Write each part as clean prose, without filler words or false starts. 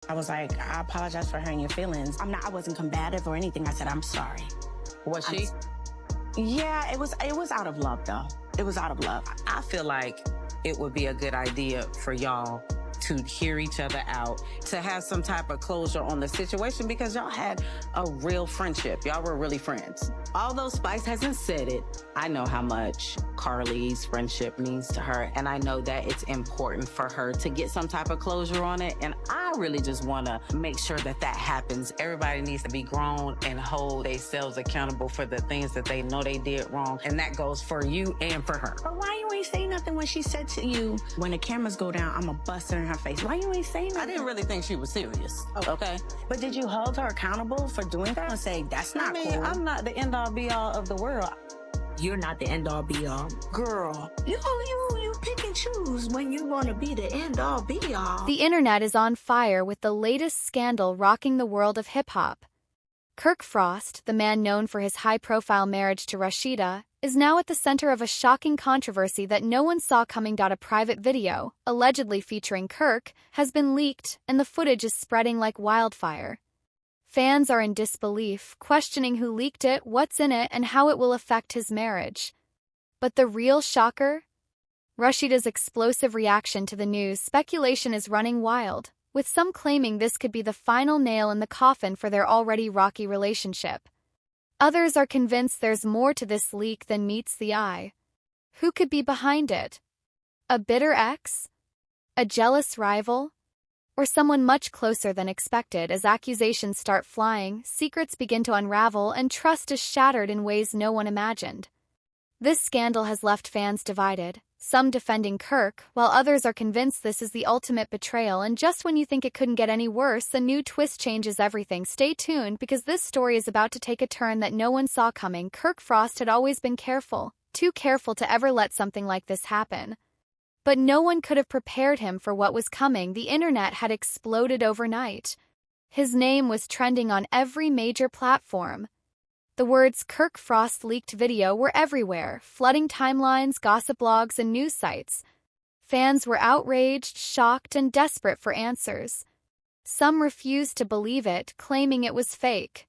I was like, I apologize for hurting your feelings. I wasn't combative or anything. I said, I'm sorry. Was she? Yeah, it was out of love though. It was out of love. I feel like it would be a good idea for y'all to hear each other out, to have some type of closure on the situation because y'all had a real friendship. Y'all were really friends. Although Spice hasn't said it, I know how much Carly's friendship means to her, and I know that it's important for her to get some type of closure on it, and I really just want to make sure that that happens. Everybody needs to be grown and hold themselves accountable for the things that they know they did wrong, and that goes for you and for her. But why you ain't say nothing when she said to you, when the cameras go down, I'm a bust her in her face? Why you ain't say nothing? I didn't really think she was serious, okay? But did you hold her accountable for doing that and say, that's not cool? I'm not the end-all be-all of the world. You're not the end-all be-all. Girl, you pick and choose when you want to be the end-all be-all. The internet is on fire with the latest scandal rocking the world of hip-hop. Kirk Frost, the man known for his high-profile marriage to Rasheeda, is now at the center of a shocking controversy that no one saw coming. A private video, allegedly featuring Kirk, has been leaked, and the footage is spreading like wildfire. Fans are in disbelief, questioning who leaked it, what's in it, and how it will affect his marriage. But the real shocker? Rasheeda's explosive reaction to the news. Speculation is running wild, with some claiming this could be the final nail in the coffin for their already rocky relationship. Others are convinced there's more to this leak than meets the eye. Who could be behind it? A bitter ex? A jealous rival? Or someone much closer than expected? As accusations start flying, secrets begin to unravel, and trust is shattered in ways no one imagined. This scandal has left fans divided, some defending Kirk, while others are convinced this is the ultimate betrayal, and just when you think it couldn't get any worse, a new twist changes everything. Stay tuned, because this story is about to take a turn that no one saw coming. Kirk Frost had always been careful, too careful to ever let something like this happen. But no one could have prepared him for what was coming. The internet had exploded overnight. His name was trending on every major platform. The words "Kirk Frost leaked video" were everywhere, flooding timelines, gossip blogs, and news sites. Fans were outraged, shocked, and desperate for answers. Some refused to believe it, claiming it was fake.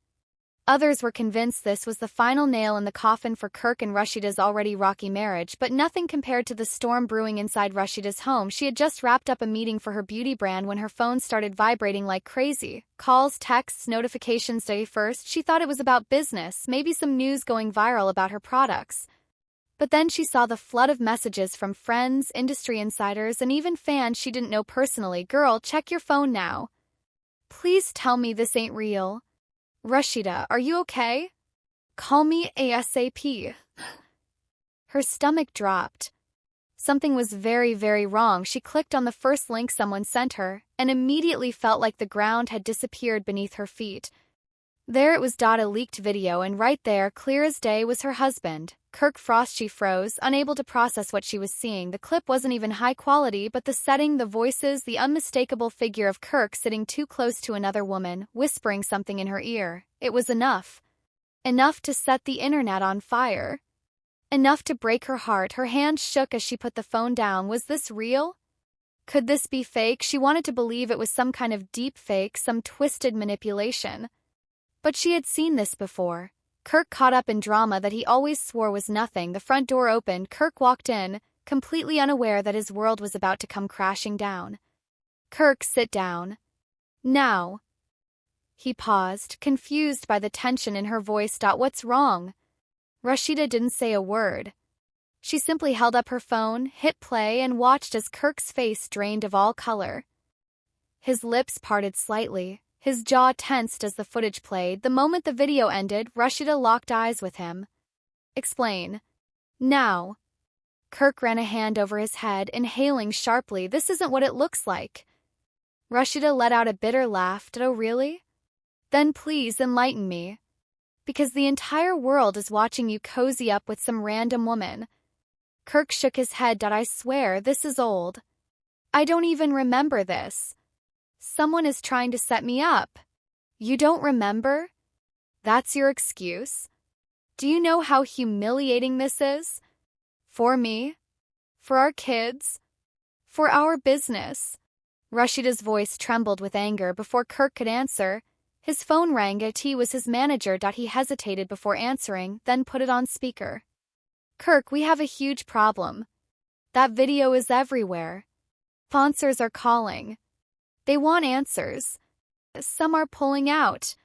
Others were convinced this was the final nail in the coffin for Kirk and Rasheeda's already rocky marriage, but nothing compared to the storm brewing inside Rasheeda's home. She had just wrapped up a meeting for her beauty brand when her phone started vibrating like crazy. Calls, texts, notifications. Day first, she thought it was about business, maybe some news going viral about her products. But then she saw the flood of messages from friends, industry insiders, and even fans she didn't know personally. Girl, check your phone now. Please tell me this ain't real. Rasheeda, are you okay? Call me ASAP. Her stomach dropped. Something was very, very wrong. She clicked on the first link someone sent her, and immediately felt like the ground had disappeared beneath her feet. There it was. A leaked video, and right there, clear as day, was her husband, Kirk Frost. She froze, unable to process what she was seeing. The clip wasn't even high quality, but the setting, the voices, the unmistakable figure of Kirk sitting too close to another woman, whispering something in her ear. It was enough. Enough to set the internet on fire. Enough to break her heart. Her hands shook as she put the phone down. Was this real? Could this be fake? She wanted to believe it was some kind of deep fake, some twisted manipulation. But she had seen this before. Kirk caught up in drama that he always swore was nothing. The front door opened. Kirk walked in, completely unaware that his world was about to come crashing down. Kirk, sit down. Now. He paused, confused by the tension in her voice. What's wrong? Rasheeda didn't say a word. She simply held up her phone, hit play, and watched as Kirk's face drained of all color. His lips parted slightly. His jaw tensed as the footage played. The moment the video ended, Rasheeda locked eyes with him. Explain. Now. Kirk ran a hand over his head, inhaling sharply. This isn't what it looks like. Rasheeda let out a bitter laugh. Oh, really? Then please enlighten me. Because the entire world is watching you cozy up with some random woman. Kirk shook his head. I swear, this is old. I don't even remember this. Someone is trying to set me up. You don't remember? That's your excuse? Do you know how humiliating this is? For me? For our kids? For our business? Rasheeda's voice trembled with anger before Kirk could answer. His phone rang. It was his manager. He hesitated before answering, then put it on speaker. Kirk, we have a huge problem. That video is everywhere. Sponsors are calling. They want answers. Some are pulling out.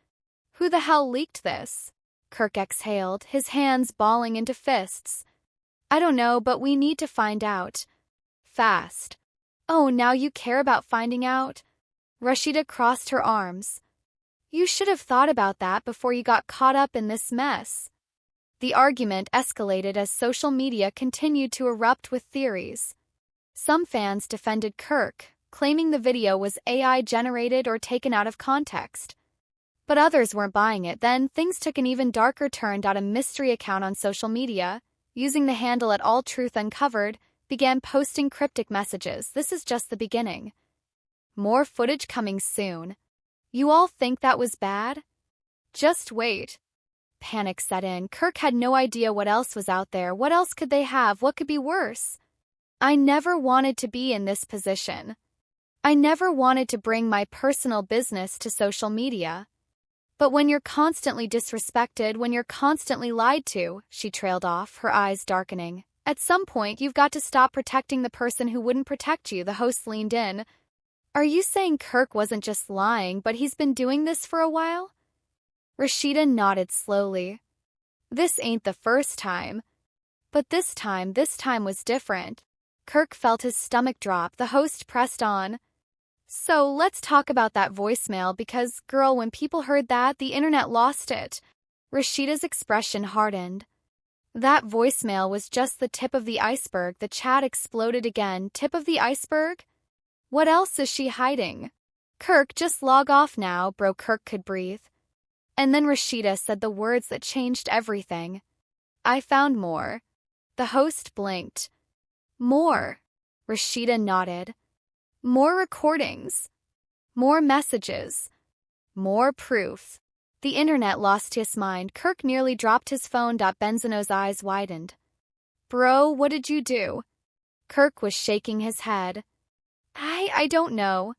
Who the hell leaked this? Kirk exhaled, his hands balling into fists. I don't know, but we need to find out. Fast. Oh, now you care about finding out? Rasheeda crossed her arms. You should have thought about that before you got caught up in this mess. The argument escalated as social media continued to erupt with theories. Some fans defended Kirk, claiming the video was AI-generated or taken out of context. But others weren't buying it. Then things took an even darker turn. A mystery account on social media, using the handle @AllTruthUncovered, began posting cryptic messages. This is just the beginning. More footage coming soon. You all think that was bad? Just wait. Panic set in. Kirk had no idea what else was out there. What else could they have? What could be worse? I never wanted to be in this position. I never wanted to bring my personal business to social media. But when you're constantly disrespected, when you're constantly lied to, she trailed off, her eyes darkening. At some point, you've got to stop protecting the person who wouldn't protect you. The host leaned in. Are you saying Kirk wasn't just lying, but he's been doing this for a while? Rasheeda nodded slowly. This ain't the first time. But this time was different. Kirk felt his stomach drop. The host pressed on. So let's talk about that voicemail because, girl, when people heard that, the internet lost it. Rasheeda's expression hardened. That voicemail was just the tip of the iceberg. The chat exploded again. Tip of the iceberg? What else is she hiding? Kirk, just log off now, bro. Kirk could breathe. And then Rasheeda said the words that changed everything. I found more. The host blinked. More. Rasheeda nodded. More recordings. More messages. More proof. The internet lost his mind. Kirk nearly dropped his phone. Benzino's eyes widened. Bro, what did you do? Kirk was shaking his head. I don't know.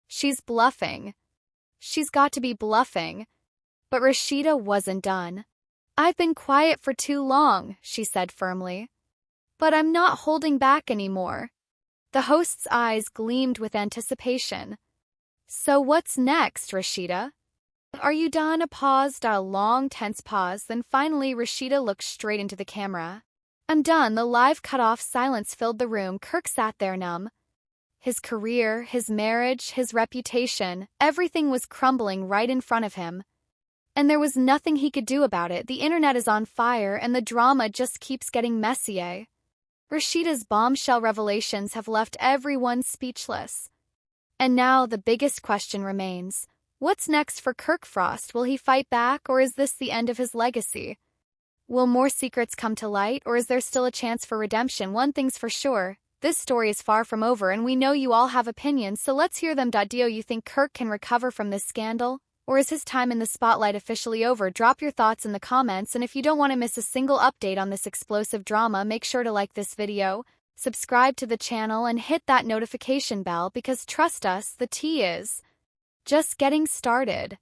She's bluffing. She's got to be bluffing. But Rasheeda wasn't done. I've been quiet for too long, she said firmly. But I'm not holding back anymore. The host's eyes gleamed with anticipation. So what's next, Rasheeda? Are you done? A pause. A long, tense pause. Then finally Rasheeda looked straight into the camera. I'm done. The live cut off. Silence filled the room. Kirk sat there numb. His career, his marriage, his reputation, everything was crumbling right in front of him. And there was nothing he could do about it. The internet is on fire and the drama just keeps getting messier. Rasheeda's bombshell revelations have left everyone speechless. And now the biggest question remains. What's next for Kirk Frost? Will he fight back, or is this the end of his legacy? Will more secrets come to light, or is there still a chance for redemption? One thing's for sure. This story is far from over, and we know you all have opinions, so let's hear them. Do you think Kirk can recover from this scandal? Or is his time in the spotlight officially over? Drop your thoughts in the comments, and if you don't want to miss a single update on this explosive drama, make sure to like this video, subscribe to the channel, and hit that notification bell because trust us, the tea is just getting started.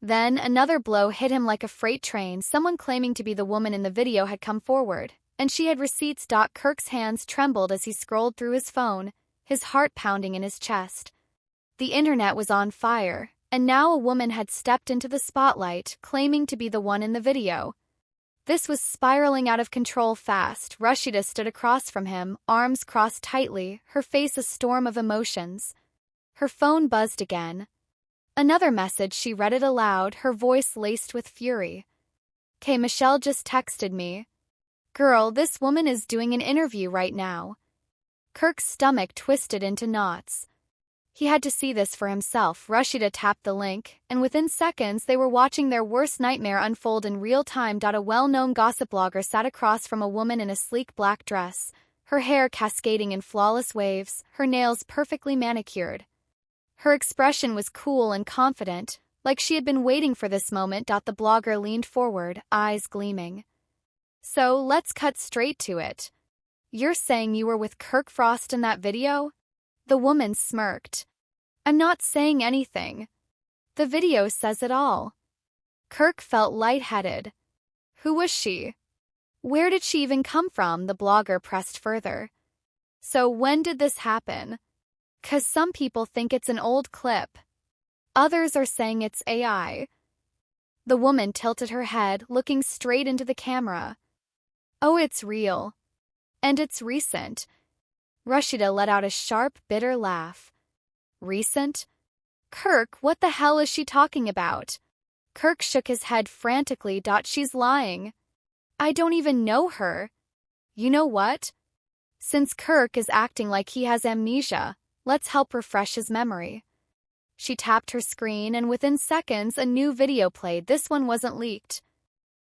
Then another blow hit him like a freight train. Someone claiming to be the woman in the video had come forward, and she had receipts. Kirk's hands trembled as he scrolled through his phone, his heart pounding in his chest. The internet was on fire. And now a woman had stepped into the spotlight, claiming to be the one in the video. This was spiraling out of control fast. Rasheeda stood across from him, arms crossed tightly, her face a storm of emotions. Her phone buzzed again. Another message. She read it aloud, her voice laced with fury. "K, Michelle just texted me. Girl, this woman is doing an interview right now." Kirk's stomach twisted into knots. He had to see this for himself. Rasheeda tapped the link, and within seconds they were watching their worst nightmare unfold in real time. A well-known gossip blogger sat across from a woman in a sleek black dress, her hair cascading in flawless waves, her nails perfectly manicured. Her expression was cool and confident, like she had been waiting for this moment. The blogger leaned forward, eyes gleaming. So let's cut straight to it. You're saying you were with Kirk Frost in that video? The woman smirked. I'm not saying anything. The video says it all. Kirk felt lightheaded. Who was she? Where did she even come from? The blogger pressed further. So when did this happen? 'Cause some people think it's an old clip. Others are saying it's AI. The woman tilted her head, looking straight into the camera. Oh, it's real. And it's recent. Rasheeda let out a sharp, bitter laugh. Recent? Kirk, what the hell is she talking about? Kirk shook his head frantically. She's lying. I don't even know her. You know what? Since Kirk is acting like he has amnesia, let's help refresh his memory. She tapped her screen, and within seconds a new video played. This one wasn't leaked.